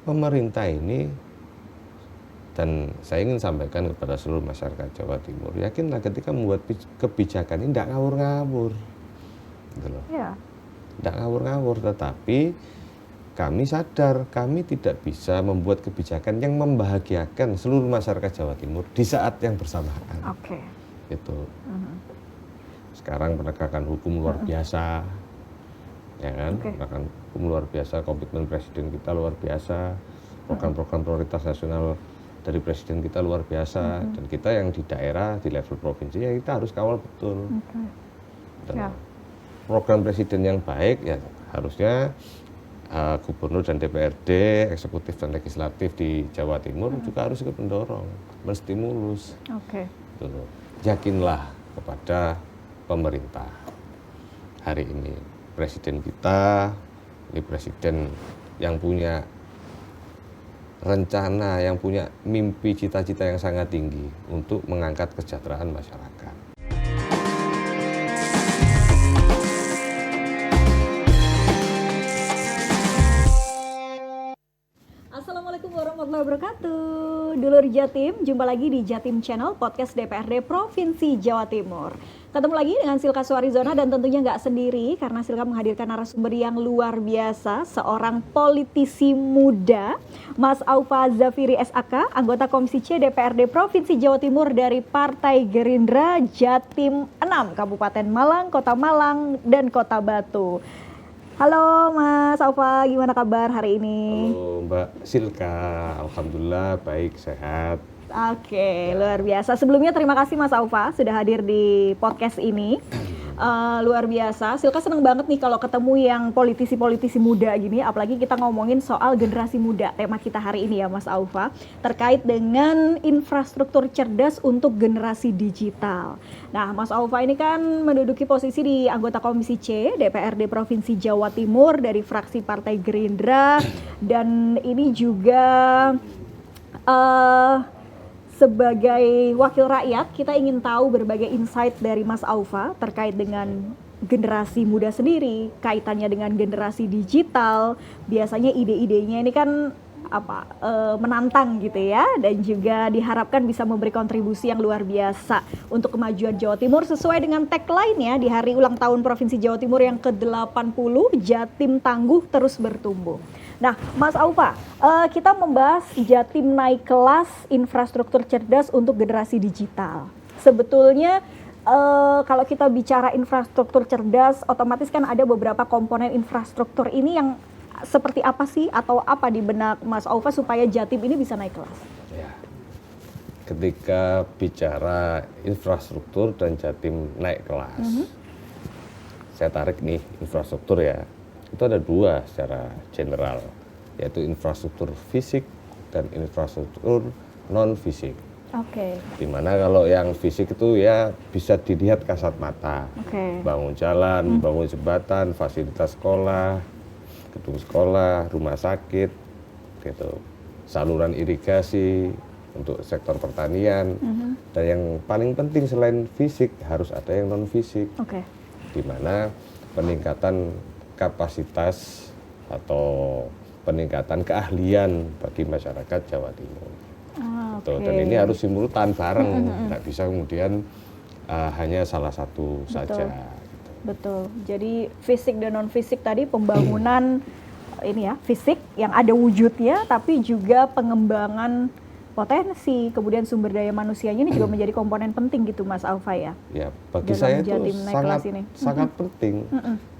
pemerintah ini, dan saya ingin sampaikan kepada seluruh masyarakat Jawa Timur, yakinlah ketika membuat kebijakan ini tidak ngawur-ngawur, gitu loh. Tidak ngawur-ngawur, tetapi kami sadar kami tidak bisa membuat kebijakan yang membahagiakan seluruh masyarakat Jawa Timur di saat yang bersamaan. Gitu. Sekarang penegakan hukum luar biasa, ya kan? Penegakan hukum luar biasa, komitmen presiden kita luar biasa, program-program prioritas nasional dari presiden kita luar biasa, dan kita yang di daerah, di level provinsi, ya kita harus kawal betul. Dan program presiden yang baik, ya harusnya gubernur dan DPRD, eksekutif dan legislatif di Jawa Timur juga harus ikut mendorong, menstimulus. Yakinlah kepada pemerintah. Hari ini presiden kita, ini presiden yang punya rencana, yang punya mimpi, cita-cita yang sangat tinggi untuk mengangkat kesejahteraan masyarakat. Assalamualaikum warahmatullahi wabarakatuh. Dulur Jatim, jumpa lagi di Jatim Channel Podcast DPRD Provinsi Jawa Timur. Ketemu lagi dengan Silka Suarizona, dan tentunya nggak sendiri karena Silka menghadirkan narasumber yang luar biasa, seorang politisi muda, Mas Aufa Zafiri SAK, anggota Komisi C DPRD Provinsi Jawa Timur dari Partai Gerindra Jatim 6, Kabupaten Malang, Kota Malang, dan Kota Batu. Halo Mas Aufa, gimana kabar hari ini? Halo Mbak Silka, alhamdulillah baik, sehat. Oke, luar biasa. Sebelumnya terima kasih Mas Aufa sudah hadir di podcast ini. Luar biasa. Silka seneng banget nih kalau ketemu yang politisi-politisi muda gini, apalagi kita ngomongin soal generasi muda. Tema kita hari ini ya Mas Aufa, terkait dengan infrastruktur cerdas untuk generasi digital. Nah, Mas Aufa ini kan menduduki posisi di anggota Komisi C DPRD Provinsi Jawa Timur dari fraksi Partai Gerindra, dan ini juga sebagai wakil rakyat, kita ingin tahu berbagai insight dari Mas Aufa terkait dengan generasi muda sendiri, kaitannya dengan generasi digital. Biasanya ide-idenya ini kan menantang gitu ya, dan juga diharapkan bisa memberi kontribusi yang luar biasa untuk kemajuan Jawa Timur sesuai dengan tagline-nya di hari ulang tahun Provinsi Jawa Timur yang ke-80, Jatim Tangguh Terus Bertumbuh. Nah, Mas Aufa, kita membahas Jatim naik kelas infrastruktur cerdas untuk generasi digital. Sebetulnya kalau kita bicara infrastruktur cerdas, otomatis kan ada beberapa komponen infrastruktur ini yang seperti apa sih, atau apa di benak Mas Aufa supaya Jatim ini bisa naik kelas? Ya. Ketika bicara infrastruktur dan Jatim naik kelas, saya tarik nih infrastruktur ya. Itu ada dua secara general, yaitu infrastruktur fisik dan infrastruktur non-fisik. Dimana kalau yang fisik itu ya bisa dilihat kasat mata, bangun jalan, bangun jembatan, fasilitas sekolah, gedung sekolah, rumah sakit, gitu, saluran irigasi untuk sektor pertanian, dan yang paling penting selain fisik harus ada yang non-fisik, dimana peningkatan kapasitas atau peningkatan keahlian bagi masyarakat Jawa Timur. Dan ini harus simultan bareng, nggak bisa kemudian hanya salah satu saja. Betul. Jadi fisik dan non fisik tadi pembangunan ini ya, fisik yang ada wujudnya, tapi juga pengembangan potensi, kemudian sumber daya manusianya ini juga menjadi komponen penting gitu Mas Aufa ya? Ya, bagi saya itu sangat penting,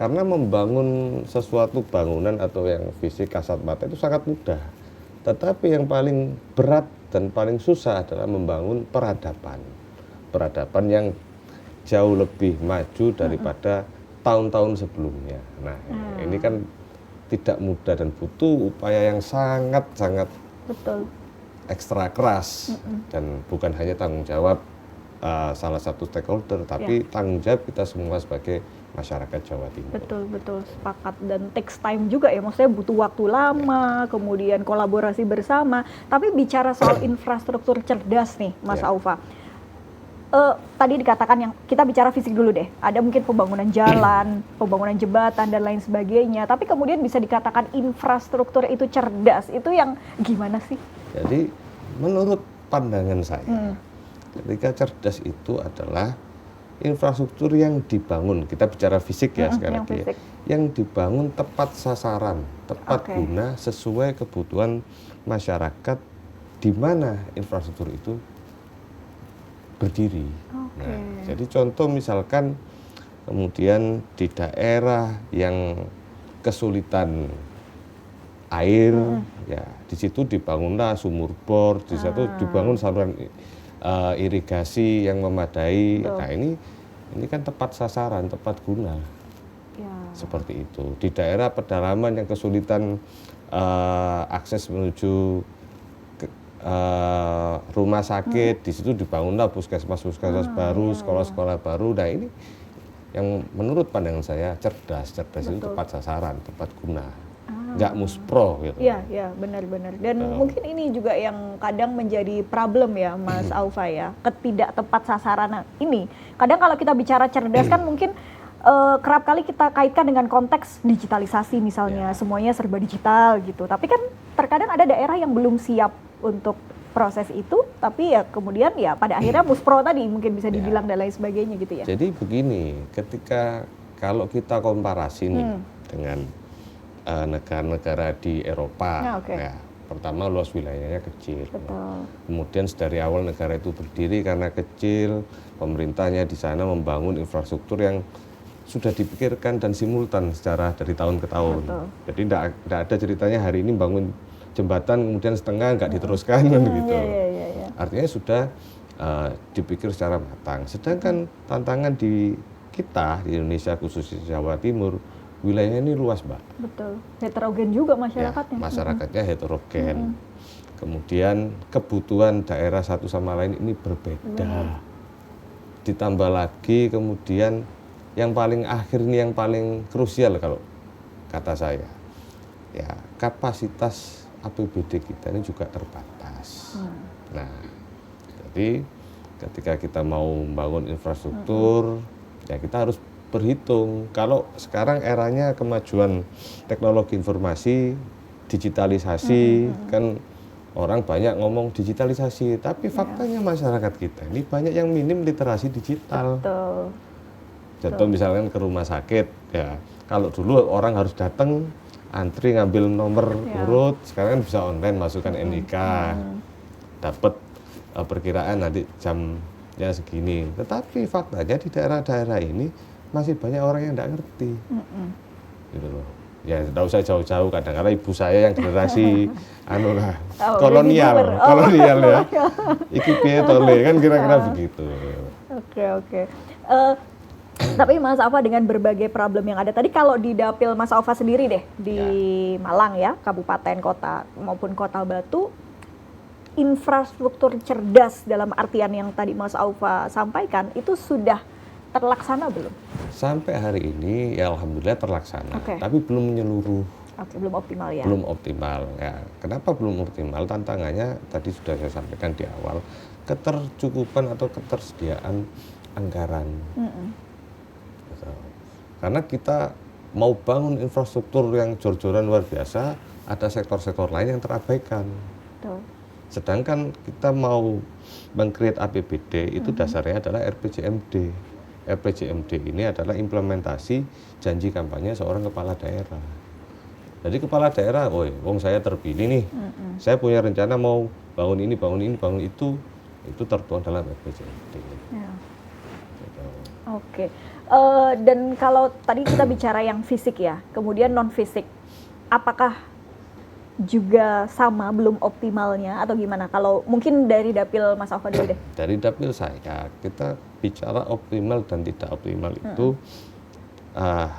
karena membangun sesuatu bangunan atau yang fisik kasat mata itu sangat mudah, tetapi yang paling berat dan paling susah adalah membangun peradaban yang jauh lebih maju daripada tahun-tahun sebelumnya. Nah, ini kan tidak mudah dan butuh upaya yang sangat-sangat ekstra keras, dan bukan hanya tanggung jawab salah satu stakeholder, tapi tanggung jawab kita semua sebagai masyarakat Jawa Timur. Betul, sepakat, dan takes time juga ya, maksudnya butuh waktu lama, kemudian kolaborasi bersama. Tapi bicara soal infrastruktur cerdas nih Mas Aufa, tadi dikatakan yang kita bicara fisik dulu deh. Ada mungkin pembangunan jalan, pembangunan jembatan dan lain sebagainya. Tapi kemudian bisa dikatakan infrastruktur itu cerdas. Itu yang gimana sih? Jadi menurut pandangan saya, ketika cerdas itu adalah infrastruktur yang dibangun. Kita bicara fisik ya sekali lagi. Yang dibangun tepat sasaran, tepat guna, sesuai kebutuhan masyarakat di mana infrastruktur itu berdiri. Nah, jadi contoh misalkan kemudian di daerah yang kesulitan air, ya di situ dibangunlah sumur bor, di situ dibangun saluran irigasi yang memadai. Nah ini kan tepat sasaran, tepat guna. Seperti itu. Di daerah pedalaman yang kesulitan akses menuju rumah sakit, di situ dibangunlah puskesmas baru, sekolah-sekolah baru. Nah ini yang menurut pandangan saya cerdas itu tepat sasaran, tepat guna, nggak muspro gitu. Iya, benar-benar. Dan mungkin ini juga yang kadang menjadi problem ya, Mas Aufa ya, ketidak tepat sasaran ini. Kadang kalau kita bicara cerdas kan mungkin kerap kali kita kaitkan dengan konteks digitalisasi misalnya, semuanya serba digital gitu. Tapi kan terkadang ada daerah yang belum siap untuk proses itu, tapi ya kemudian ya pada akhirnya muspro tadi mungkin bisa dibilang dan lain sebagainya gitu ya. Jadi begini, ketika kalau kita komparasi nih dengan negara-negara di Eropa, ya, pertama luas wilayahnya kecil. Kemudian dari awal negara itu berdiri karena kecil, pemerintahnya di sana membangun infrastruktur yang sudah dipikirkan dan simultan secara dari tahun ke tahun. Jadi tidak ada ceritanya hari ini bangun jembatan kemudian setengah nggak diteruskan gitu. Artinya sudah dipikir secara matang. Sedangkan tantangan di kita di Indonesia khususnya Jawa Timur, wilayahnya ini luas, Mbak. Betul. Heterogen juga masyarakatnya. Ya, masyarakatnya heterogen. Kemudian kebutuhan daerah satu sama lain ini berbeda. Ditambah lagi kemudian yang paling akhir ini yang paling krusial kalau kata saya, ya kapasitas APBD kita ini juga terbatas. Nah, jadi ketika kita mau membangun infrastruktur, ya kita harus berhitung. Kalau sekarang eranya kemajuan teknologi informasi, digitalisasi, kan orang banyak ngomong digitalisasi, tapi faktanya masyarakat kita ini banyak yang minim literasi digital. Contoh misalkan ke rumah sakit, ya kalau dulu orang harus datang antri ngambil nomor urut, sekarang kan bisa online, masukkan NIK, dapat perkiraan nanti jamnya segini. Tetapi faktanya di daerah-daerah ini masih banyak orang yang tidak ngerti, gitu loh. Ya tidak usah jauh-jauh, kadang-kadang ibu saya yang generasi kolonial ya, iki piye tole kan kira-kira begitu. Oke. Tapi Mas Aufa dengan berbagai problem yang ada tadi, kalau di dapil Mas Aufa sendiri deh di Malang ya, kabupaten, kota maupun Kota Batu, infrastruktur cerdas dalam artian yang tadi Mas Aufa sampaikan itu sudah terlaksana belum? Sampai hari ini ya alhamdulillah terlaksana, tapi belum menyeluruh. Belum optimal ya? Belum optimal ya. Kenapa belum optimal? Tantangannya tadi sudah saya sampaikan di awal, ketercukupan atau ketersediaan anggaran. Karena kita mau bangun infrastruktur yang jor-joran luar biasa, ada sektor-sektor lain yang terabaikan. Sedangkan kita mau meng-create APBD itu dasarnya adalah RPJMD. RPJMD ini adalah implementasi janji kampanye seorang kepala daerah. Jadi kepala daerah, wong saya terpilih nih, saya punya rencana mau bangun ini, bangun itu tertuang dalam RPJMD. Oke. Dan kalau tadi kita bicara yang fisik ya, kemudian non fisik, apakah juga sama belum optimalnya atau gimana? Kalau mungkin dari dapil Mas Aufa dulu deh. Dari dapil saya, kita bicara optimal dan tidak optimal itu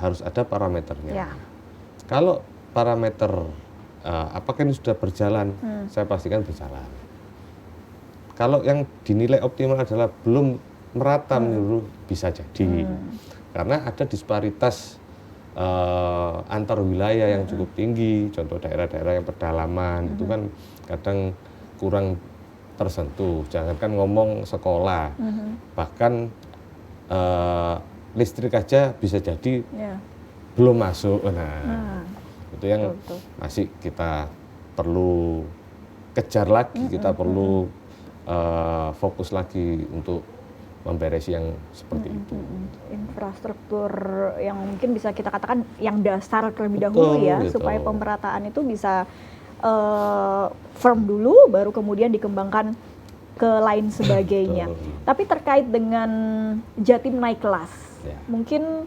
harus ada parameternya. Kalau parameter apakah ini sudah berjalan, saya pastikan berjalan. Kalau yang dinilai optimal adalah belum merata menyeluruh, bisa jadi karena ada disparitas antar wilayah yang cukup tinggi. Contoh daerah-daerah yang pedalaman itu kan kadang kurang tersentuh. Jangankan ngomong sekolah, bahkan listrik aja bisa jadi belum masuk. Nah, itu yang betul. masih kita perlu kejar lagi, kita perlu fokus lagi untuk memberesi yang seperti itu. Infrastruktur yang mungkin bisa kita katakan yang dasar terlebih dahulu ya, gitu. supaya pemerataan itu bisa firm dulu, baru kemudian dikembangkan ke lain sebagainya. Tapi terkait dengan Jatim naik kelas, mungkin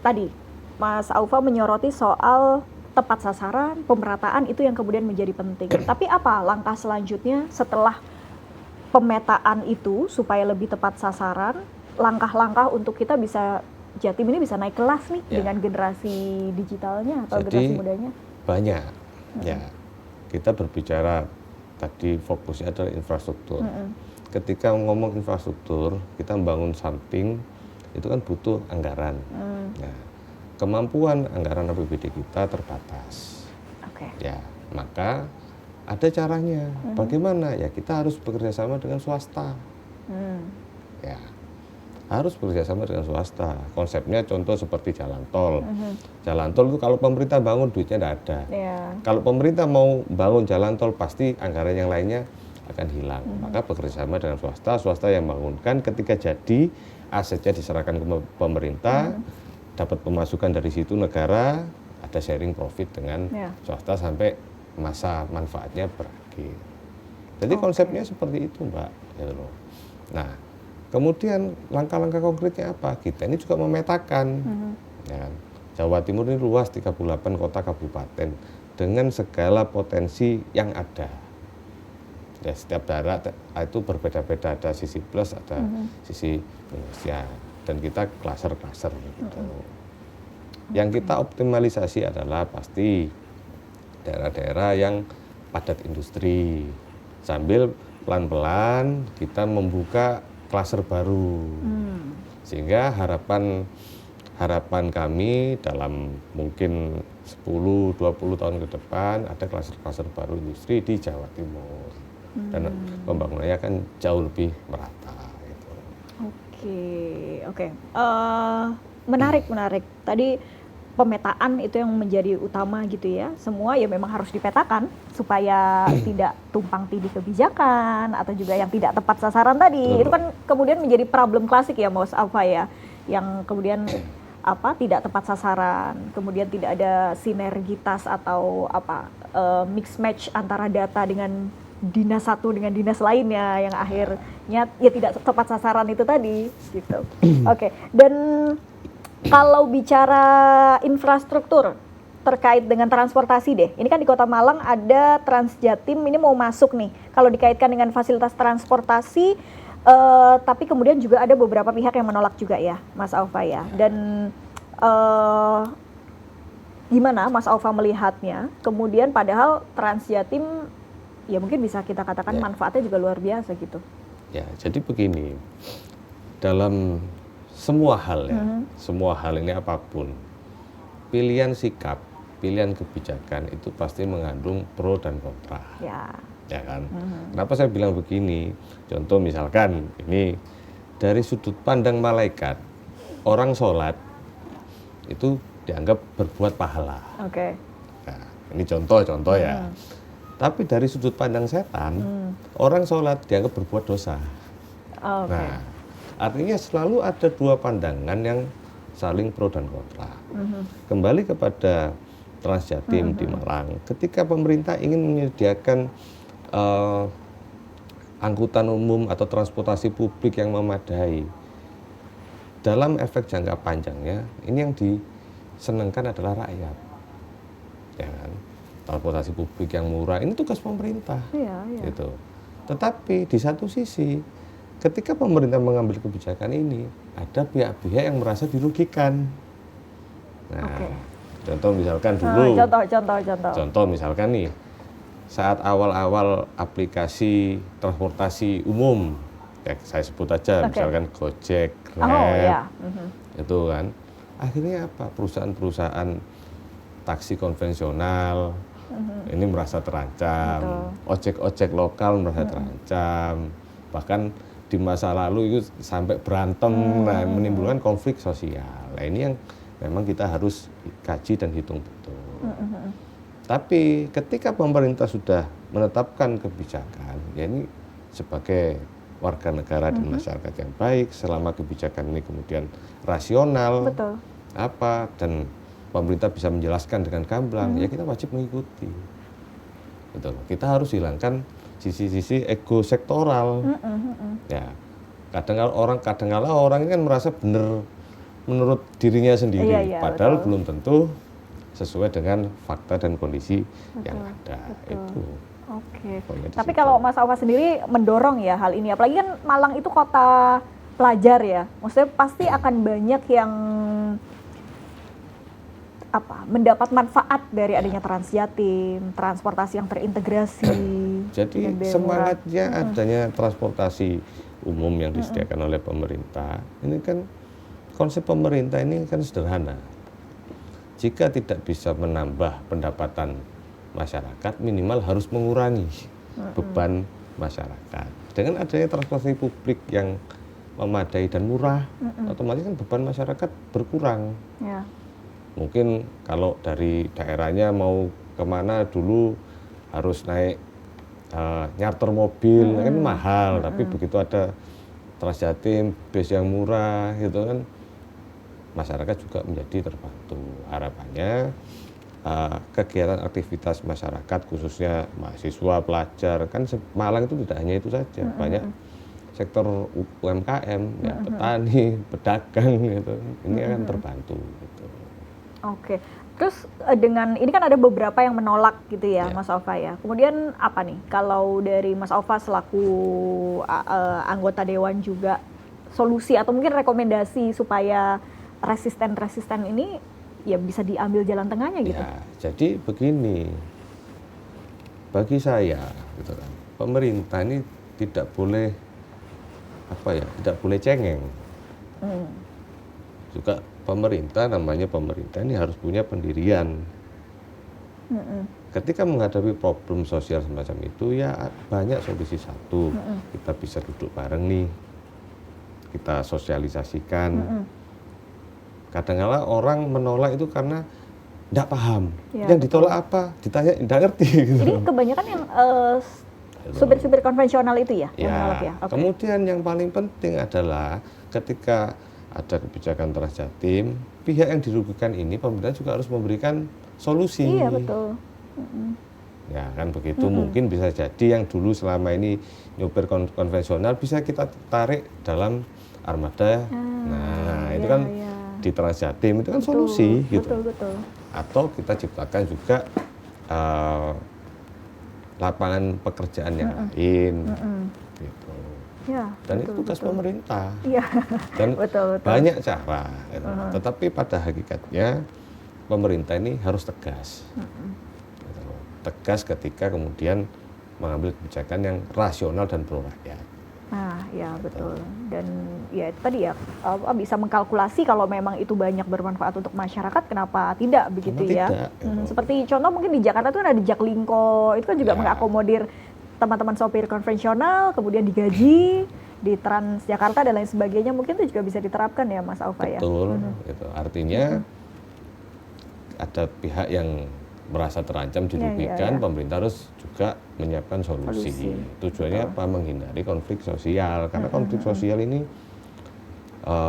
tadi Mas Aufa menyoroti soal tepat sasaran, pemerataan itu yang kemudian menjadi penting. Tapi apa langkah selanjutnya setelah pemetaan itu supaya lebih tepat sasaran, langkah-langkah untuk kita bisa Jatim ini bisa naik kelas nih dengan generasi digitalnya atau generasi mudanya? Banyak, ya. Kita berbicara tadi fokusnya adalah infrastruktur. Ketika ngomong infrastruktur, kita membangun something, itu kan butuh anggaran. Nah, kemampuan anggaran APBD kita terbatas. Ya, maka ada caranya. Bagaimana? Ya kita harus bekerja sama dengan swasta. Ya, harus bekerja sama dengan swasta. Konsepnya contoh seperti jalan tol. Jalan tol itu kalau pemerintah bangun duitnya tidak ada. Kalau pemerintah mau bangun jalan tol pasti anggaran yang lainnya akan hilang. Maka bekerja sama dengan swasta. Swasta yang bangunkan, ketika jadi asetnya diserahkan ke pemerintah, dapat pemasukan dari situ negara, ada sharing profit dengan swasta sampai masa manfaatnya berakhir. Jadi konsepnya seperti itu, Mbak. Nah, kemudian langkah-langkah konkretnya apa? Kita ini juga memetakan. Ya, Jawa Timur ini luas 38 kota kabupaten dengan segala potensi yang ada. Ya, setiap daerah itu berbeda-beda, ada sisi plus, ada sisi minus ya. Dan kita klaser-klaser gitu. Yang kita optimalisasi adalah pasti daerah-daerah yang padat industri, sambil pelan-pelan kita membuka klaser baru, sehingga harapan kami dalam mungkin 10-20 tahun ke depan ada klaser-klaser baru industri di Jawa Timur, dan pembangunannya akan jauh lebih merata. Gitu. Oke. Menarik. Tadi pemetaan itu yang menjadi utama gitu ya. Semua ya memang harus dipetakan supaya tidak tumpang tindih kebijakan atau juga yang tidak tepat sasaran tadi. Itu kan kemudian menjadi problem klasik ya Mas Aufa ya, yang kemudian tidak tepat sasaran, kemudian tidak ada sinergitas atau mix match antara data dengan dinas satu dengan dinas lainnya yang akhirnya ya tidak tepat sasaran itu tadi gitu. Oke. Dan kalau bicara infrastruktur terkait dengan transportasi deh, ini kan di Kota Malang ada Transjatim ini mau masuk nih. Kalau dikaitkan dengan fasilitas transportasi, tapi kemudian juga ada beberapa pihak yang menolak juga ya, Mas Aufa ya. Dan gimana Mas Aufa melihatnya? Kemudian padahal Transjatim ya mungkin bisa kita katakan manfaatnya juga luar biasa gitu. Ya, jadi begini, dalam semua hal ya, semua hal ini apapun, pilihan sikap, pilihan kebijakan itu pasti mengandung pro dan kontra. Ya kan? Kenapa saya bilang begini? Contoh misalkan ini dari sudut pandang malaikat, orang sholat itu dianggap berbuat pahala. Nah, ini contoh ya. Tapi dari sudut pandang setan, orang sholat dianggap berbuat dosa. Nah, artinya selalu ada dua pandangan yang saling pro dan kontra. Kembali kepada Transjatim di Malang, ketika pemerintah ingin menyediakan angkutan umum atau transportasi publik yang memadai, dalam efek jangka panjangnya, ini yang disenangkan adalah rakyat. Ya kan? Transportasi publik yang murah, ini tugas pemerintah. Gitu. Tetapi di satu sisi, ketika pemerintah mengambil kebijakan ini, ada pihak-pihak yang merasa dirugikan. Nah, contoh misalkan dulu. Contoh misalkan nih, saat awal-awal aplikasi transportasi umum, ya saya sebut aja, misalkan Gojek, Grab, itu kan, akhirnya apa? Perusahaan-perusahaan taksi konvensional ini merasa terancam, ojek-ojek lokal merasa terancam, bahkan di masa lalu itu sampai berantem, nah, menimbulkan konflik sosial. Nah, ini yang memang kita harus kaji dan hitung betul. Tapi ketika pemerintah sudah menetapkan kebijakan, ya ini sebagai warga negara dan masyarakat yang baik, selama kebijakan ini kemudian rasional, Betul. dan pemerintah bisa menjelaskan dengan gamblang, ya kita wajib mengikuti. Gitu. Kita harus hilangkan sisi-sisi ego sektoral. Ya, kadang-kala orang ini kan merasa benar menurut dirinya sendiri, padahal betul. belum tentu sesuai dengan fakta dan kondisi yang ada. Itu. Oke. Pokoknya di Tapi situ. kalau Mas Aufa sendiri mendorong ya hal ini, apalagi kan Malang itu kota pelajar ya, maksudnya pasti akan banyak yang mendapat manfaat dari adanya Transjatim, transportasi yang terintegrasi. Jadi dan biaya semangatnya adanya transportasi umum yang disediakan oleh pemerintah, ini kan konsep pemerintah ini kan sederhana. Jika tidak bisa menambah pendapatan masyarakat, minimal harus mengurangi beban masyarakat. Dengan adanya transportasi publik yang memadai dan murah, otomatis kan beban masyarakat berkurang. Ya. Mungkin kalau dari daerahnya mau kemana dulu harus naik nyarter mobil, kan mahal, tapi begitu ada Transjatim, bis yang murah gitu kan, masyarakat juga menjadi terbantu. Harapannya kegiatan aktivitas masyarakat khususnya mahasiswa, pelajar, kan Malang itu tidak hanya itu saja, banyak sektor UMKM, ya, petani, pedagang gitu, ini akan terbantu gitu. Oke. Terus dengan ini kan ada beberapa yang menolak gitu ya, Mas Aufa ya. Kemudian apa nih kalau dari Mas Aufa selaku anggota dewan juga, solusi atau mungkin rekomendasi supaya resisten ini ya bisa diambil jalan tengahnya gitu? Ya, jadi begini, bagi saya gitu kan, pemerintah ini tidak boleh tidak boleh cengeng. Juga pemerintah, namanya pemerintah ini harus punya pendirian. Ketika menghadapi problem sosial semacam itu, ya banyak solusi. Satu, kita bisa duduk bareng nih, kita sosialisasikan. Kadang-kala orang menolak itu karena tidak paham. Ya, Yang ditolak apa? Ditanya tidak ngerti. Gitu. Jadi kebanyakan yang supir-supir konvensional itu ya? Yang menolak ya? Okay. Kemudian yang paling penting adalah ketika ada kebijakan Transjatim, pihak yang dirugikan ini pemerintah juga harus memberikan solusi. Iya, betul. Ya kan begitu, mungkin bisa jadi yang dulu selama ini nyopir konvensional bisa kita tarik dalam armada. Itu kan di Transjatim itu kan solusi gitu. Betul. Atau kita ciptakan juga lapangan pekerjaan yang lain gitu. Ya, Dan itu tugas pemerintah. Iya. Dan betul. banyak cara gitu. Tetapi pada hakikatnya pemerintah ini harus tegas. Gitu. Tegas ketika kemudian mengambil kebijakan yang rasional dan pro rakyat. Nah, ya betul. Dan ya itu tadi ya, bisa mengkalkulasi kalau memang itu banyak bermanfaat untuk masyarakat, kenapa tidak begitu ya? Tidak, seperti contoh mungkin di Jakarta tuh ada Jaklingko, itu kan juga mengakomodir teman-teman sopir konvensional, kemudian digaji di Transjakarta dan lain sebagainya, mungkin itu juga bisa diterapkan ya, Mas Aufa ya? Betul, gitu. Artinya ada pihak yang merasa terancam dirugikan, pemerintah harus juga menyiapkan solusi. Tujuannya apa? Menghindari konflik sosial, karena konflik sosial ini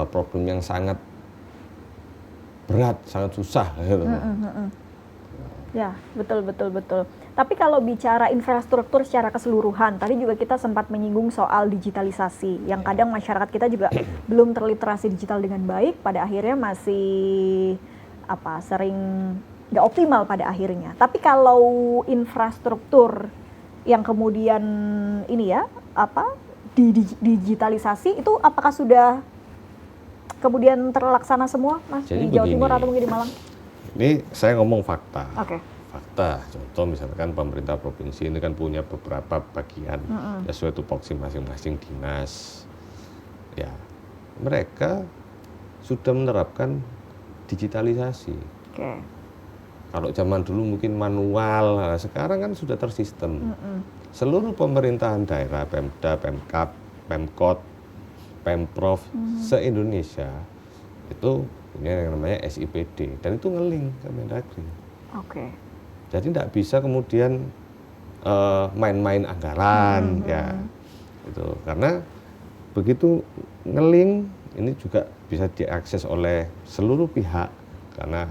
problem yang sangat berat, sangat susah gitu. Ya, betul. Tapi kalau bicara infrastruktur secara keseluruhan, tadi juga kita sempat menyinggung soal digitalisasi, yang kadang masyarakat kita juga belum terliterasi digital dengan baik, pada akhirnya masih sering nggak optimal pada akhirnya. Tapi kalau infrastruktur yang kemudian ini ya digitalisasi itu apakah sudah kemudian terlaksana semua, Mas? Jadi di Jawa begini, Timur atau mungkin di Malang? Ini saya ngomong fakta. Oke. Fakta, contoh misalkan pemerintah provinsi ini kan punya beberapa bagian sesuai tupoksi masing-masing dinas. Ya, mereka sudah menerapkan digitalisasi. Oke. Kalau zaman dulu mungkin manual, nah, sekarang kan sudah tersistem. Seluruh pemerintahan daerah, Pemda, Pemkab, Pemkot, Pemprov se-Indonesia itu punya yang namanya SIPD dan itu ngeling ke Mendagri. Oke. Jadi tidak bisa kemudian main-main anggaran ya itu karena begitu ngeling ini juga bisa diakses oleh seluruh pihak karena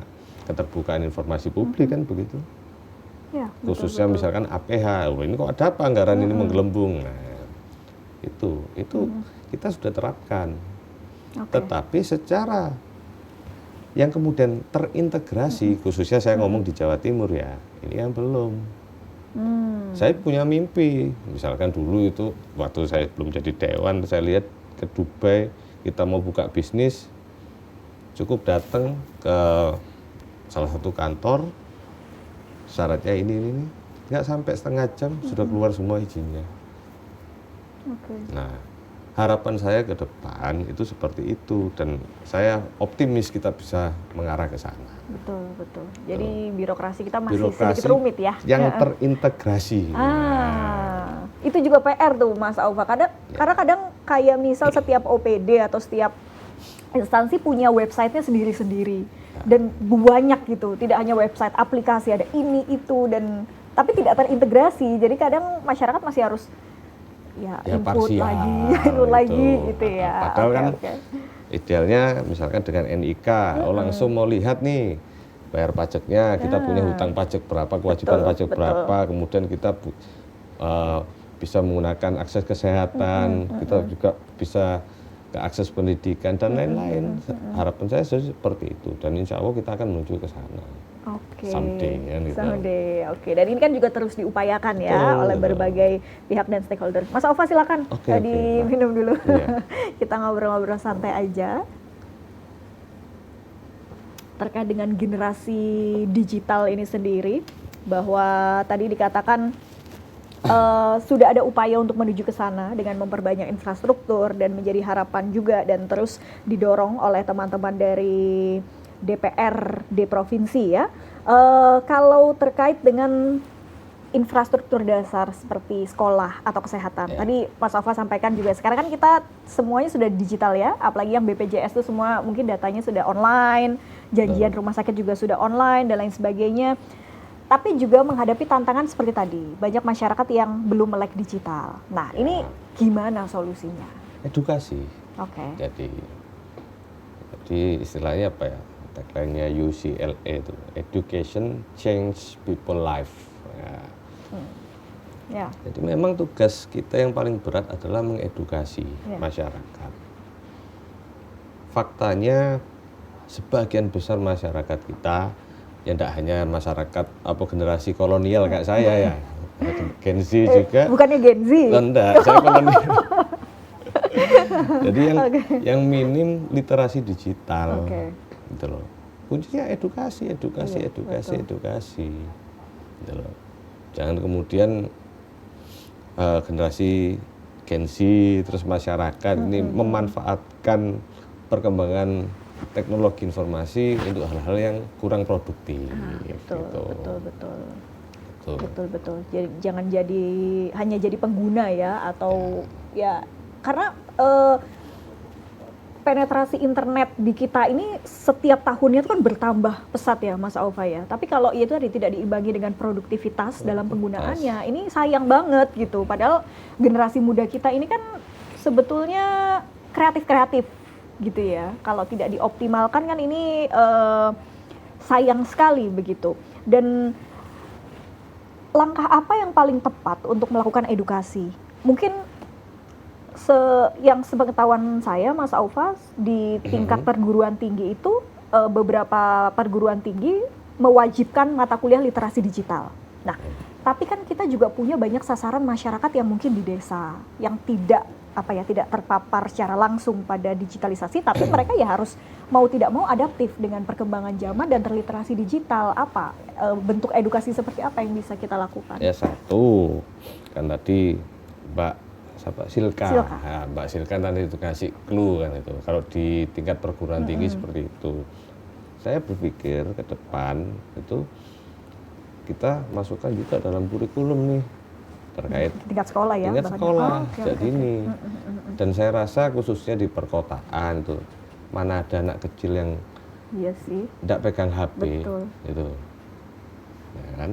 keterbukaan informasi publik kan begitu. Ya, Khususnya misalkan APH, oh, ini kok ada apa anggaran ini menggelembung. Nah, itu kita sudah terapkan. Tetapi secara yang kemudian terintegrasi, khususnya saya ngomong di Jawa Timur ya, ini yang belum. Saya punya mimpi, misalkan dulu itu waktu saya belum jadi dewan, saya lihat ke Dubai, kita mau buka bisnis, cukup datang ke salah satu kantor, syaratnya ini, nggak sampai setengah jam sudah keluar semua izinnya. Nah, harapan saya ke depan itu seperti itu dan saya optimis kita bisa mengarah ke sana. Betul. Jadi birokrasi kita masih sedikit rumit ya. Yang terintegrasi. Itu juga PR tuh Mas Aufa. Karena kadang kayak misal setiap OPD atau setiap instansi punya websitenya sendiri-sendiri dan banyak gitu. Tidak hanya website, aplikasi ada ini itu dan tapi tidak terintegrasi. Jadi kadang masyarakat masih harus input lagi gitu ya. Padahal kan idealnya misalkan dengan NIK, langsung mau lihat nih bayar pajaknya, kita punya hutang pajak berapa, kewajiban pajak berapa, kemudian kita bisa menggunakan akses kesehatan, kita juga bisa ke akses pendidikan dan lain-lain. Harapan saya seperti itu dan insya Allah kita akan menuju ke sana. Someday. Oke. Dan ini kan juga terus diupayakan ya oleh berbagai pihak dan stakeholder. Mas Aufa silakan diminum dulu. Kita ngobrol-ngobrol santai aja terkait dengan generasi digital ini sendiri, bahwa tadi dikatakan sudah ada upaya untuk menuju ke sana dengan memperbanyak infrastruktur dan menjadi harapan juga dan terus didorong oleh teman-teman dari DPRD provinsi ya. Kalau terkait dengan infrastruktur dasar seperti sekolah atau kesehatan, tadi Mas Aufa sampaikan juga sekarang kan kita semuanya sudah digital ya, apalagi yang BPJS itu semua mungkin datanya sudah online, janjian rumah sakit juga sudah online dan lain sebagainya. Tapi juga menghadapi tantangan seperti tadi, banyak masyarakat yang belum melek digital. Nah, ini gimana solusinya? Edukasi. Jadi istilahnya apa ya? Tagline-nya UCLA itu, Education Change People Life. Jadi memang tugas kita yang paling berat adalah mengedukasi masyarakat. Faktanya sebagian besar masyarakat kita, ya tidak hanya masyarakat generasi kolonial kayak saya ya, Gen Z juga. Bukannya Gen Z? Enggak, saya kolonial. Jadi yang minim literasi digital. Gitu loh. Kuncinya edukasi. Gitu loh. Jangan kemudian generasi Gen Z terus masyarakat ini memanfaatkan perkembangan teknologi informasi untuk hal-hal yang kurang produktif. Betul. Jadi jangan hanya jadi pengguna ya atau ya karena penetrasi internet di kita ini setiap tahunnya itu kan bertambah pesat ya Mas Aufa ya. Tapi kalau itu tadi tidak diimbangi dengan produktivitas dalam penggunaannya, ini sayang banget gitu. Padahal generasi muda kita ini kan sebetulnya kreatif gitu ya. Kalau tidak dioptimalkan kan ini sayang sekali begitu. Dan langkah apa yang paling tepat untuk melakukan edukasi? Mungkin yang sepengetahuan saya, Mas Aufa, di tingkat perguruan tinggi itu beberapa perguruan tinggi mewajibkan mata kuliah literasi digital. Nah, tapi kan kita juga punya banyak sasaran masyarakat yang mungkin di desa yang tidak terpapar secara langsung pada digitalisasi, tapi mereka ya harus mau tidak mau adaptif dengan perkembangan zaman dan terliterasi digital. Apa bentuk edukasi seperti apa yang bisa kita lakukan? Ya satu, kan tadi Mbak Silka. Nah, Mbak Silka tadi itu kasih clue kan itu. Kalau di tingkat perguruan tinggi seperti itu. saya berpikir ke depan itu kita masukkan juga dalam kurikulum nih terkait Tingkat sekolah ya? tingkat bahkan. sekolah Oh, oke, sejak oke, oke. dini. Dan saya rasa khususnya di perkotaan tuh mana ada anak kecil yang Iya sih. tidak pegang HP Betul. itu, ya kan?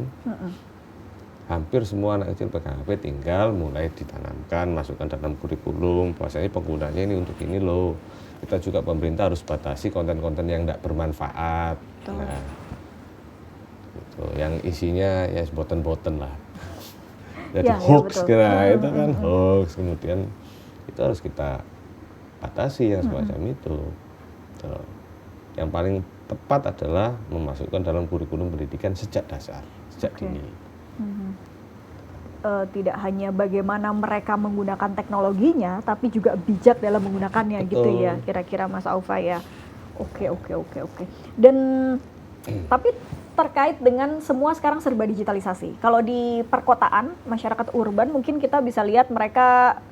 Hampir semua anak kecil pegang HP, tinggal mulai ditanamkan, masukkan dalam kurikulum, bahwasanya penggunanya ini untuk ini loh. Kita juga pemerintah harus batasi konten-konten yang tidak bermanfaat. Betul. Nah, gitu. Yang isinya ya boten-boten lah. Jadi Ya, ya, hoax, betul. itu kan hoax. Kemudian itu harus kita batasi yang semacam itu. Tuh. Yang paling tepat adalah memasukkan dalam kurikulum pendidikan sejak dasar, sejak Oke. dini. Tidak hanya bagaimana mereka menggunakan teknologinya, tapi juga bijak dalam menggunakannya. Betul. Gitu ya, kira-kira Mas Aufa ya. Oke. Dan tapi terkait dengan semua sekarang serba digitalisasi. Kalau di perkotaan, masyarakat urban mungkin kita bisa lihat mereka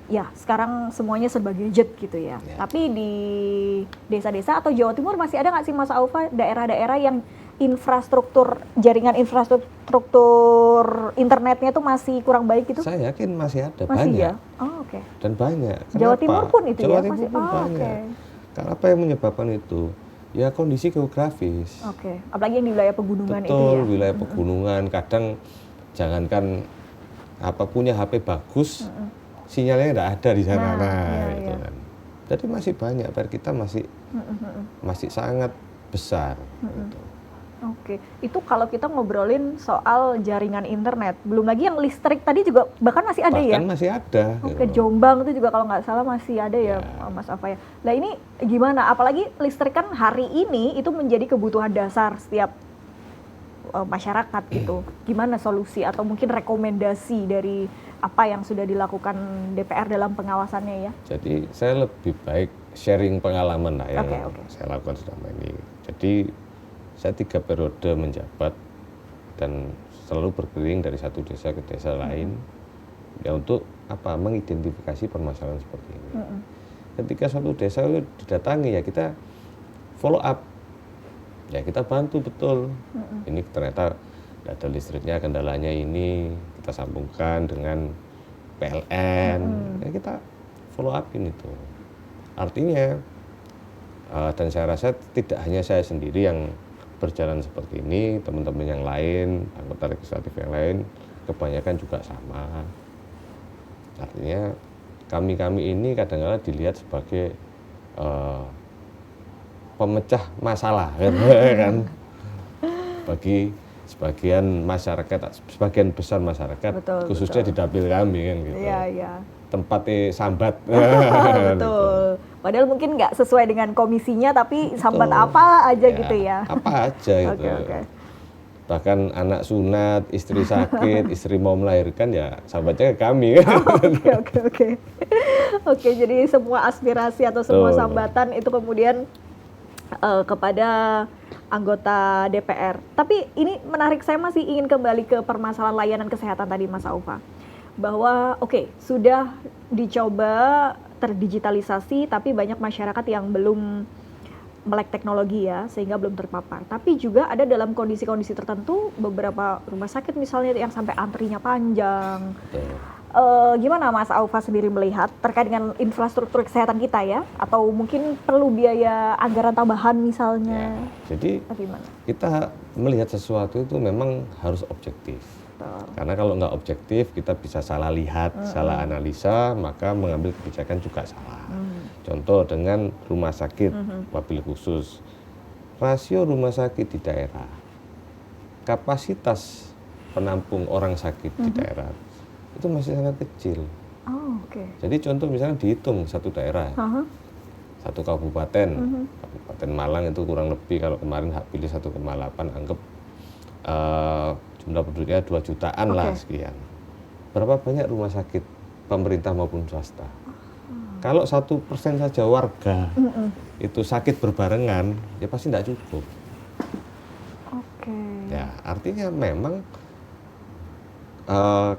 ya sekarang semuanya serba gadget gitu ya. Ya. Tapi di desa-desa atau Jawa Timur masih ada nggak sih Mas Aufa daerah-daerah yang jaringan infrastruktur internetnya tuh masih kurang baik gitu? Saya yakin masih ada, Masih banyak. ya? Oh, oke. Dan banyak. Jawa Kenapa? Timur pun itu Jawa ya? Timur Masih? pun Oh, banyak. Karena apa yang menyebabkan itu? Ya kondisi geografis. Oke. Apalagi yang di wilayah pegunungan itu Betul, ya? wilayah pegunungan. Kadang jangankan apa punya HP bagus, sinyalnya tidak ada di sana. Iya, Gitu iya. kan. Jadi masih banyak, PR kita masih sangat besar. Gitu. Oke, itu kalau kita ngobrolin soal jaringan internet, belum lagi yang listrik tadi juga bahkan masih ada ya? Bahkan masih ada. Oke, gitu. Jombang itu juga kalau nggak salah masih ada ya, Mas Afa ya. Nah ini gimana? Apalagi listrik kan hari ini itu menjadi kebutuhan dasar setiap masyarakat gitu. Gimana solusi atau mungkin rekomendasi dari apa yang sudah dilakukan DPR dalam pengawasannya ya? Jadi saya lebih baik sharing pengalaman lah yang Oke. saya lakukan selama ini. Jadi saya 3 periode menjabat dan selalu berkeliling dari satu desa ke desa lain ya untuk apa mengidentifikasi permasalahan seperti ini. Ketika suatu desa itu didatangi ya kita follow up, ya kita bantu betul. Ini ternyata tidak ada listriknya, kendalanya ini kita sambungkan dengan PLN, ya kita follow upin itu. Artinya dan saya rasa tidak hanya saya sendiri yang berjalan seperti ini, teman-teman yang lain, anggota legislatif yang lain, kebanyakan juga sama. Artinya kami ini kadang-kadang dilihat sebagai pemecah masalah, kan? Bagi sebagian masyarakat, sebagian besar masyarakat, Betul, khususnya betul. di dapil kami kan gitu. Iya. Tempatnya sambat. Betul. Padahal mungkin nggak sesuai dengan komisinya, tapi sambat apa aja gitu ya. Apa aja gitu. Oke. Bahkan anak sunat, istri sakit, istri mau melahirkan ya sambatnya ke kami kan. Oke. Oke, jadi semua aspirasi atau semua Betul. sambatan itu kemudian kepada anggota DPR. Tapi ini menarik, saya masih ingin kembali ke permasalahan layanan kesehatan tadi Mas Aufa. Bahwa sudah dicoba terdigitalisasi tapi banyak masyarakat yang belum melek teknologi ya sehingga belum terpapar. Tapi juga ada dalam kondisi-kondisi tertentu beberapa rumah sakit misalnya yang sampai antrinya panjang. Gimana Mas Aufa sendiri melihat terkait dengan infrastruktur kesehatan kita ya? Atau mungkin perlu biaya anggaran tambahan misalnya? Ya, jadi Bagaimana? kita melihat sesuatu itu memang harus objektif. Karena kalau nggak objektif kita bisa salah lihat, salah analisa, maka mengambil kebijakan juga salah. Contoh dengan rumah sakit, wabil khusus. Rasio rumah sakit di daerah, kapasitas penampung orang sakit di daerah, itu masih sangat kecil. Oh, oke. Jadi contoh misalnya dihitung satu daerah, satu kabupaten, Kabupaten Malang itu kurang lebih kalau kemarin hak pilih 1,8, anggap jumlah penduduknya 2 jutaan lah sekian. Berapa banyak rumah sakit pemerintah maupun swasta? Kalau 1% saja warga itu sakit berbarengan, ya pasti tidak cukup. Oke. Ya, artinya memang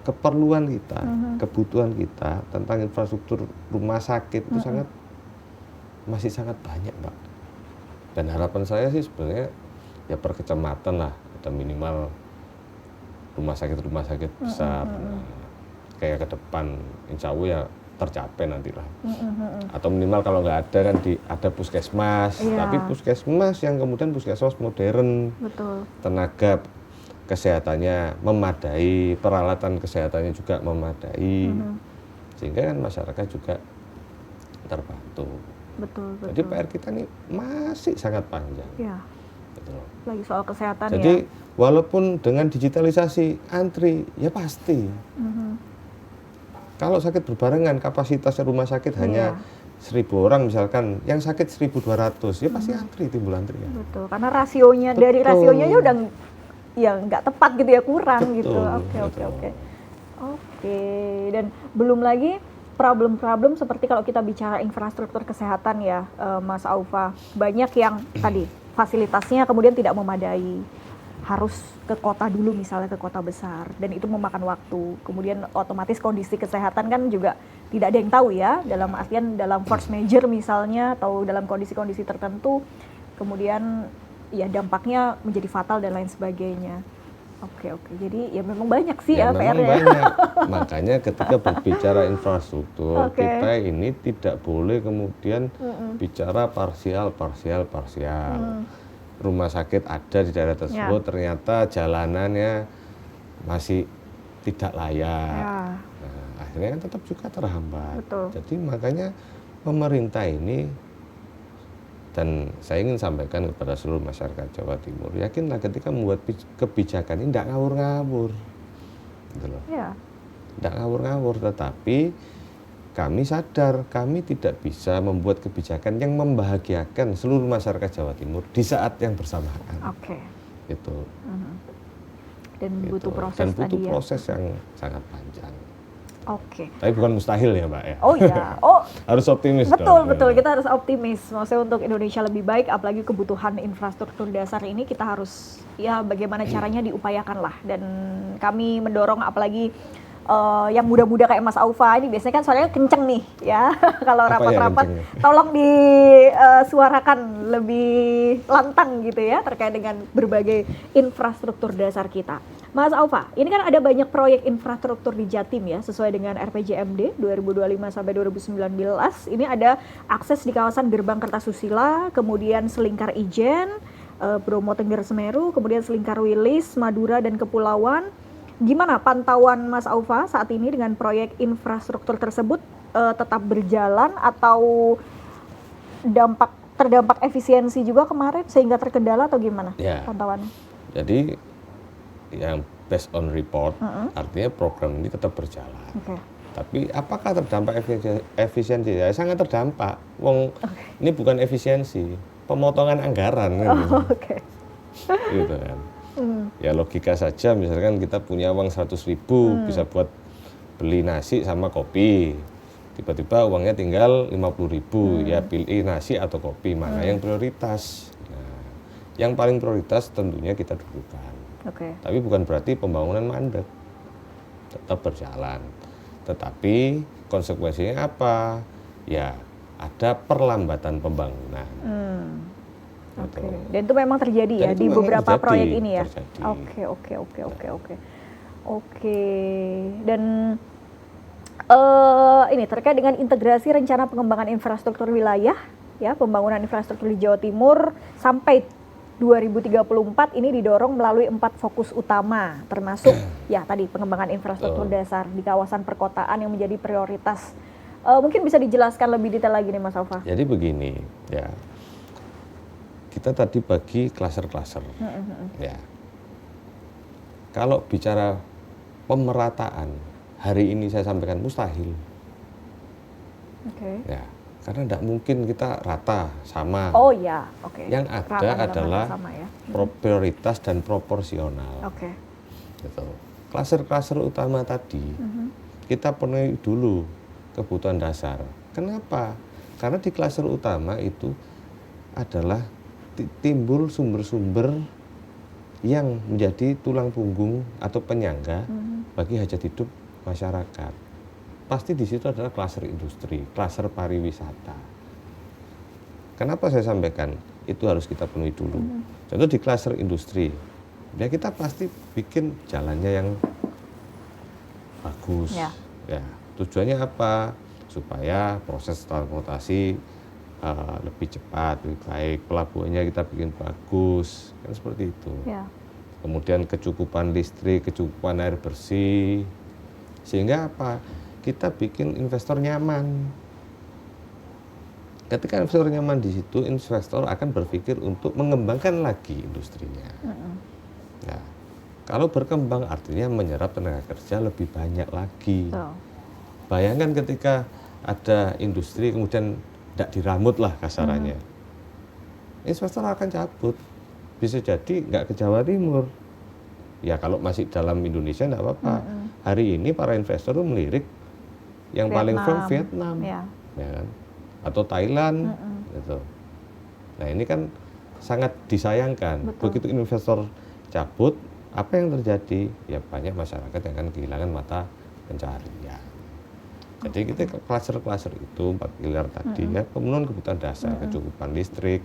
keperluan kita, kebutuhan kita tentang infrastruktur rumah sakit itu masih sangat banyak, Mbak. Dan harapan saya sih sebenarnya ya per kecamatan lah, ada minimal rumah sakit besar. Nah, kayak ke depan insya Allah ya tercapai nantilah. Atau minimal kalau nggak ada kan ada puskesmas, Iya. tapi puskesmas yang kemudian puskesmas modern, Betul. tenaga kesehatannya memadai, peralatan kesehatannya juga memadai, sehingga kan masyarakat juga terbantu. Betul. Jadi PR kita ini masih sangat panjang. Ya, Gitu loh. lagi soal kesehatan Jadi ya. walaupun dengan digitalisasi antri, ya pasti. Kalau sakit berbarengan, kapasitas rumah sakit hanya 1.000 orang misalkan, yang sakit 1.200, ya pasti antri, timbul antrian. Betul, karena rasionya dari Betul. rasionya aja udah ya nggak tepat gitu ya, kurang gitu. Betul, Oke. betul. Oke, dan belum lagi problem-problem seperti kalau kita bicara infrastruktur kesehatan ya, Mas Aufa, banyak yang tadi fasilitasnya kemudian tidak memadai, harus ke kota dulu misalnya, ke kota besar, dan itu memakan waktu. Kemudian otomatis kondisi kesehatan kan juga tidak ada yang tahu ya, dalam artian dalam force major misalnya atau dalam kondisi-kondisi tertentu, kemudian ya dampaknya menjadi fatal dan lain sebagainya. Oke, jadi ya memang banyak sih ya, memang PR-nya. banyak. Makanya ketika berbicara infrastruktur, Oke. kita ini tidak boleh kemudian bicara parsial. Rumah sakit ada di daerah tersebut, ternyata jalanannya masih tidak layak. Ya. Nah, akhirnya kan tetap juga terhambat. Betul. Jadi makanya pemerintah ini, dan saya ingin sampaikan kepada seluruh masyarakat Jawa Timur, yakinlah ketika membuat kebijakan ini tidak ngawur-ngawur, gitu loh. Ya. Tidak ngawur-ngawur, tetapi kami sadar kami tidak bisa membuat kebijakan yang membahagiakan seluruh masyarakat Jawa Timur di saat yang bersamaan. Oke. Gitu. Dan Gitu. butuh proses Dan butuh tadi ya. proses yang sangat panjang. Oke. Tapi bukan mustahil ya, Mbak ya. Oh iya. Oh, Harus optimis betul, dong. betul. Kita harus optimis. Maksudnya untuk Indonesia lebih baik, apalagi kebutuhan infrastruktur dasar ini kita harus ya bagaimana caranya diupayakan lah. Dan kami mendorong apalagi yang muda-muda kayak Mas Aufa ini biasanya kan suaranya kenceng nih ya. Kalau Apa ya rapat-rapat kencengnya? tolong disuarakan lebih lantang gitu ya terkait dengan berbagai infrastruktur dasar kita. Mas Aufa, ini kan ada banyak proyek infrastruktur di Jatim ya, sesuai dengan RPJMD 2025 sampai 2019. Ini ada akses di kawasan Gerbang Kertasusila, kemudian Selingkar Ijen, Bromo Tengger Semeru, kemudian Selingkar Wilis, Madura dan Kepulauan. Gimana pantauan Mas Aufa saat ini dengan proyek infrastruktur tersebut, tetap berjalan atau terdampak efisiensi juga kemarin sehingga terkendala atau gimana Ya. pantauannya? Jadi yang based on report, artinya program ini tetap berjalan. Oke. Tapi apakah terdampak efisiensi? Ya sangat terdampak. Ini bukan efisiensi, pemotongan anggaran. Oh, oke. Gitu kan. Ya logika saja, misalkan kita punya uang 100.000 bisa buat beli nasi sama kopi. Tiba-tiba uangnya tinggal 50.000, ya pilih nasi atau kopi, mana yang prioritas. Nah, yang paling prioritas tentunya kita dulukan. Oke. Tapi bukan berarti pembangunan mandek, tetap berjalan. Tetapi konsekuensinya apa? Ya ada perlambatan pembangunan. Oke. Dan itu memang terjadi ya Dan itu di memang beberapa terjadi, proyek ini ya. terjadi. Oke. Dan ini terkait dengan integrasi rencana pengembangan infrastruktur wilayah ya, pembangunan infrastruktur di Jawa Timur sampai 2034 ini didorong melalui 4 fokus utama, termasuk ya tadi pengembangan infrastruktur dasar di kawasan perkotaan yang menjadi prioritas. Mungkin bisa dijelaskan lebih detail lagi nih Mas Aufa. Jadi begini, ya kita tadi bagi klaser-klaser, ya. Kalau bicara pemerataan, hari ini saya sampaikan mustahil, Oke. ya, karena tidak mungkin kita rata sama. Oh ya, oke. Yang Rata ada dalam adalah hal sama ya. prioritas dan proporsional. Oke. Gitu. Klaser-klaser utama tadi kita penuhi dulu kebutuhan dasar. Kenapa? Karena di klaser utama itu adalah timbul sumber-sumber yang menjadi tulang punggung atau penyangga bagi hajat hidup masyarakat. Pasti di situ adalah klaser industri, klaser pariwisata. Kenapa saya sampaikan itu harus kita penuhi dulu. Contoh di klaster industri, ya kita pasti bikin jalannya yang bagus. Ya. Ya, tujuannya apa? Supaya proses transportasi lebih cepat, lebih baik. Pelabuhannya kita bikin bagus, kan seperti itu. Ya. Kemudian kecukupan listrik, kecukupan air bersih, sehingga apa? Kita bikin investor nyaman. Ketika investor nyaman di situ, investor akan berpikir untuk mengembangkan lagi industrinya. Nah, kalau berkembang artinya menyerap tenaga kerja lebih banyak lagi. Betul. Bayangkan ketika ada industri kemudian tidak diramut lah kasarannya, investor akan cabut. Bisa jadi nggak ke Jawa Timur. Ya kalau masih dalam Indonesia nggak apa-apa. Hari ini para investor itu melirik yang paling firm Vietnam, Ya. ya kan? Atau Thailand, gitu. Nah ini kan sangat disayangkan. Betul. Begitu investor cabut, apa yang terjadi? Ya banyak masyarakat yang akan kehilangan mata pencaharian. Jadi kita klaster-klaster itu 4 pilar tadi ya, pemenuhan kebutuhan dasar, kecukupan listrik,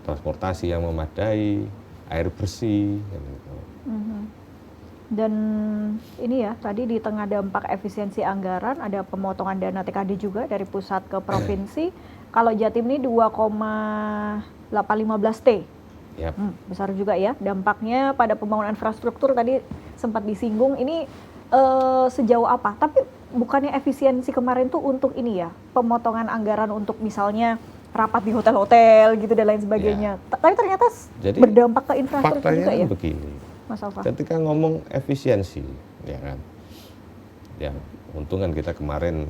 transportasi yang memadai, air bersih, gitu. Dan ini ya, tadi di tengah dampak efisiensi anggaran ada pemotongan dana TKD juga dari pusat ke provinsi. Kalau Jatim ini 2,815 T. Yap. Besar juga ya dampaknya pada pembangunan infrastruktur tadi sempat disinggung. Ini sejauh apa? Tapi bukannya efisiensi kemarin tuh untuk ini ya, pemotongan anggaran untuk misalnya rapat di hotel-hotel gitu dan lain sebagainya. Tapi ternyata Jadi, berdampak ke infrastruktur faktanya juga kan ya, begini. Mas Alfa. Ketika ngomong efisiensi, ya kan, ya untung kan kita kemarin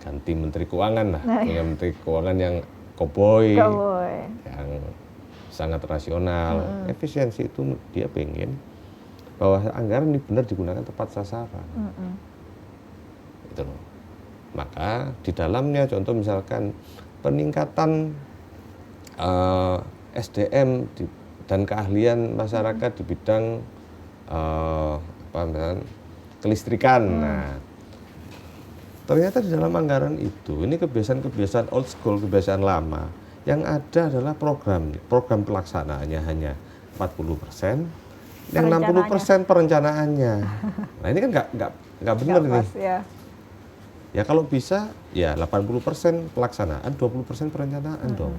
ganti Menteri Keuangan lah, punya Menteri Keuangan yang koboi, yang sangat rasional. Efisiensi itu dia pengen bahwa anggaran ini benar digunakan tepat sasaran. Itu loh. Maka di dalamnya contoh misalkan peningkatan SDM dan keahlian masyarakat di bidang kelistrikan. Nah, ternyata di dalam anggaran itu ini kebiasaan-kebiasaan old school, kebiasaan lama. Yang ada adalah program pelaksanaannya hanya 40%, yang 60% perencanaannya. Nah ini kan nggak benar nih. Ya. Ya kalau bisa ya 80% pelaksanaan, 20% perencanaan dong.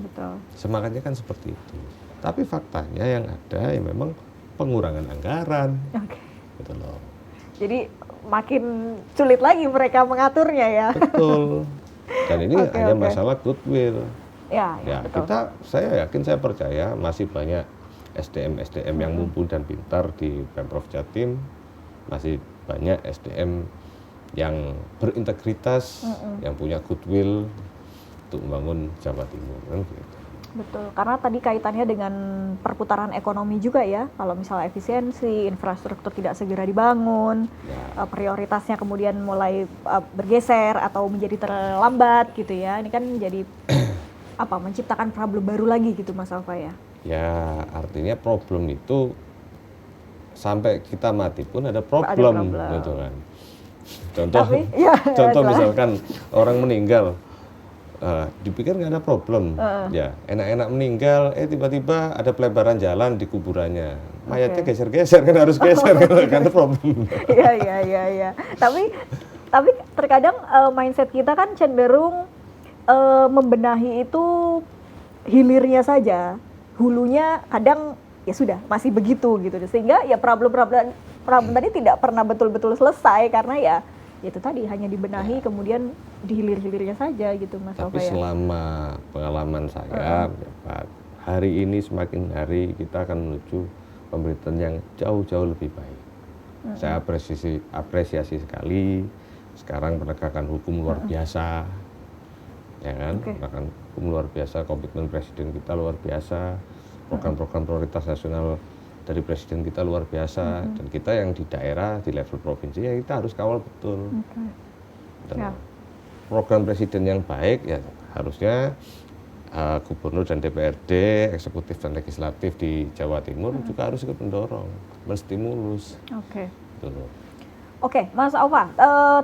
Betul. Semangatnya kan seperti itu. Tapi faktanya yang ada ya memang pengurangan anggaran. Gitu loh. Jadi makin sulit lagi mereka mengaturnya ya. Betul. Dan ini hanya masalah goodwill. Ya, betul. Saya yakin, saya percaya masih banyak SDM yang mumpuni dan pintar di Pemprov Jatim. Masih banyak SDM yang berintegritas, yang punya goodwill untuk membangun Jawa Timur, kan gitu. Betul, karena tadi kaitannya dengan perputaran ekonomi juga ya. Kalau misalnya efisiensi, infrastruktur tidak segera dibangun, prioritasnya kemudian mulai bergeser atau menjadi terlambat gitu ya. Ini kan menjadi menciptakan problem baru lagi gitu Mas Alfa ya. Ya, artinya problem itu sampai kita mati pun ada problem. Gitu kan. Contoh misalkan orang meninggal, dipikir nggak ada problem, ya enak-enak meninggal, tiba-tiba ada pelebaran jalan di kuburannya, mayatnya geser-geser kan harus geser kan ada problem. Iya. Tapi terkadang mindset kita kan cenderung membenahi itu hilirnya saja, hulunya kadang ya sudah masih begitu gitu, sehingga ya problem tadi tidak pernah betul-betul selesai karena ya itu tadi hanya dibenahi kemudian di hilir-hilirnya saja gitu Mas Alfa. Tapi selama pengalaman saya, Pak, hari ini semakin hari kita akan menuju pemerintahan yang jauh-jauh lebih baik. Saya apresiasi sekali sekarang penegakan hukum luar biasa, ya kan? Penegakan hukum luar biasa, komitmen Presiden kita luar biasa, program-program prioritas nasional dari Presiden kita luar biasa, dan kita yang di daerah, di level provinsi ya kita harus kawal betul. Dan program Presiden yang baik ya harusnya Gubernur dan DPRD, eksekutif dan legislatif di Jawa Timur juga harus ikut mendorong, menstimulus. Gitu loh. Oke, Mas Aufa,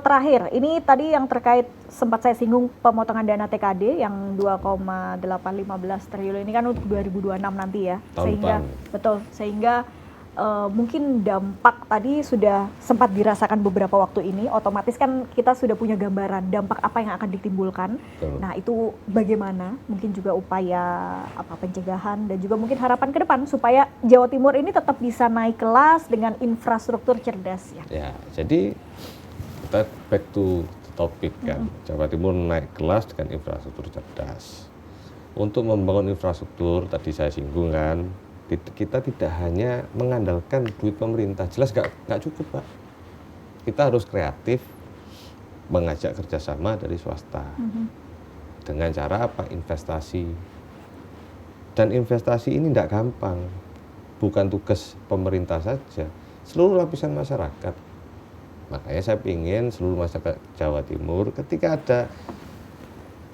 terakhir, ini tadi yang terkait sempat saya singgung pemotongan dana TKD yang 2,815 triliun ini kan untuk 2026 nanti ya, Tahun sehingga depan. betul, sehingga mungkin dampak tadi sudah sempat dirasakan beberapa waktu ini, otomatis kan kita sudah punya gambaran dampak apa yang akan ditimbulkan. Betul. Nah itu bagaimana, mungkin juga upaya apa pencegahan dan juga mungkin harapan ke depan supaya Jawa Timur ini tetap bisa naik kelas dengan infrastruktur cerdas ya. Ya, jadi kita back to the topic kan. Jawa Timur naik kelas dengan infrastruktur cerdas. Untuk membangun infrastruktur, tadi saya singgung kan, kita tidak hanya mengandalkan duit pemerintah. Jelas nggak cukup, Pak. Kita harus kreatif, mengajak kerjasama dari swasta. Dengan cara apa? Investasi. Dan investasi ini tidak gampang. Bukan tugas pemerintah saja, seluruh lapisan masyarakat. Makanya saya ingin seluruh masyarakat Jawa Timur ketika ada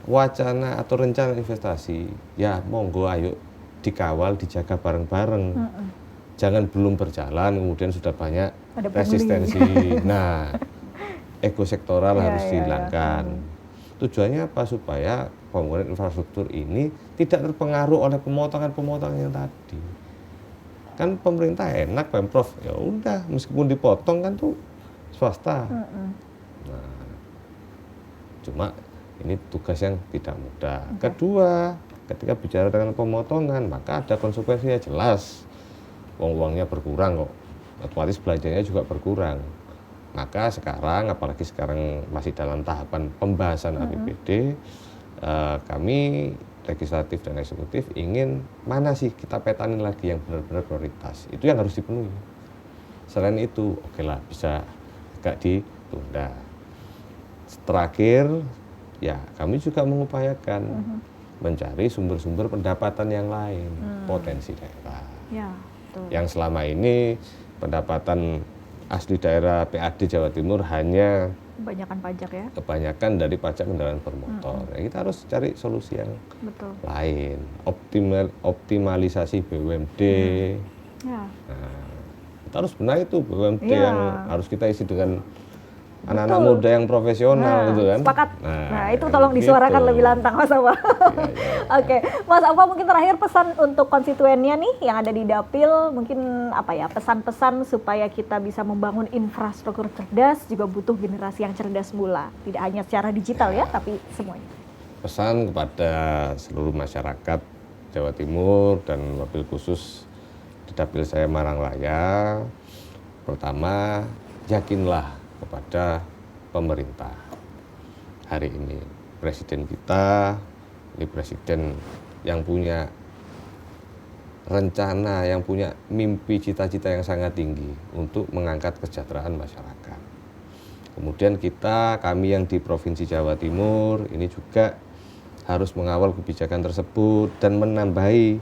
wacana atau rencana investasi, ya monggo ayo dikawal, dijaga bareng-bareng. Jangan belum berjalan kemudian sudah banyak Ada resistensi. Nah, ego sektoral harus dihilangkan. Tujuannya apa? Supaya pembangunan infrastruktur ini tidak terpengaruh oleh pemotongan-pemotongan yang tadi. Kan pemerintah enak, Pemprov, ya udah meskipun dipotong kan tuh swasta. Nah, cuma ini tugas yang tidak mudah. Kedua, ketika bicara dengan pemotongan, maka ada konsekuensinya jelas. Uangnya berkurang kok, otomatis belanjanya juga berkurang. Maka sekarang, apalagi sekarang masih dalam tahapan pembahasan APBD, kami legislatif dan eksekutif ingin mana sih kita petanin lagi yang benar-benar prioritas. Itu yang harus dipenuhi. Selain itu, oke lah bisa agak ditunda. Terakhir, ya kami juga mengupayakan mencari sumber-sumber pendapatan yang lain, potensi daerah. Ya, betul. Yang selama ini pendapatan asli daerah PAD Jawa Timur hanya Kebanyakan pajak ya. kebanyakan dari pajak kendaraan bermotor. Ya, kita harus cari solusi yang Betul. lain, optimalisasi BUMD. Ya. Nah, kita harus benahi itu BUMD Iya. yang harus kita isi dengan anak-anak muda yang profesional gitu kan. Sepakat. Nah, itu kan tolong disuarakan gitu. lebih lantang Mas Aufa. Iya. Oke, Mas Aufa mungkin terakhir pesan untuk konstituennya nih yang ada di Dapil, mungkin apa ya, pesan-pesan supaya kita bisa membangun infrastruktur cerdas juga butuh generasi yang cerdas pula. Tidak hanya secara digital ya, tapi semuanya. Pesan kepada seluruh masyarakat Jawa Timur dan wabil khusus di Dapil saya Marangraya, pertama yakinlah kepada pemerintah. Hari ini presiden kita, ini presiden yang punya rencana, yang punya mimpi cita-cita yang sangat tinggi untuk mengangkat kesejahteraan masyarakat. Kemudian kami yang di Provinsi Jawa Timur ini juga harus mengawal kebijakan tersebut dan menambahi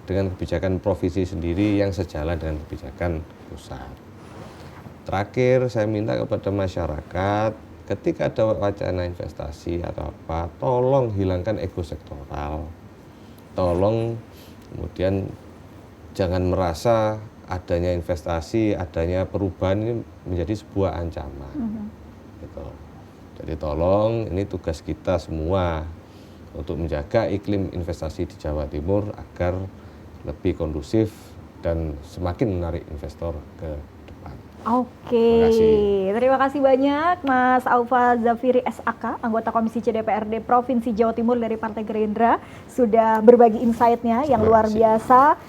dengan kebijakan provinsi sendiri yang sejalan dengan kebijakan pusat. Terakhir, saya minta kepada masyarakat, ketika ada wacana investasi atau apa, tolong hilangkan ego sektoral. Tolong kemudian jangan merasa adanya investasi, adanya perubahan ini menjadi sebuah ancaman. Gitu. Jadi tolong, ini tugas kita semua untuk menjaga iklim investasi di Jawa Timur agar lebih kondusif dan semakin menarik investor ke depan. Oke, terima kasih banyak Mas Aufa Zafiri SAK, anggota Komisi C DPRD Provinsi Jawa Timur dari Partai Gerindra, sudah berbagi insight-nya yang luar biasa.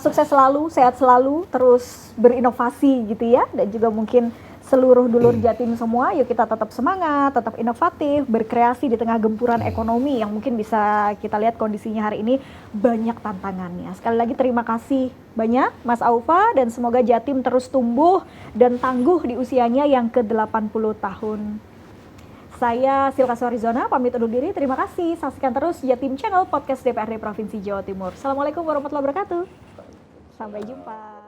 Sukses selalu, sehat selalu, terus berinovasi gitu ya, dan juga mungkin seluruh dulur Jatim semua, yuk kita tetap semangat, tetap inovatif, berkreasi di tengah gempuran ekonomi yang mungkin bisa kita lihat kondisinya hari ini banyak tantangannya. Sekali lagi terima kasih banyak Mas Aufa dan semoga Jatim terus tumbuh dan tangguh di usianya yang ke-80 tahun. Saya Silka Suarizona, pamit undur diri. Terima kasih. Saksikan terus Jatim Channel Podcast DPRD Provinsi Jawa Timur. Assalamualaikum warahmatullahi wabarakatuh. Sampai jumpa.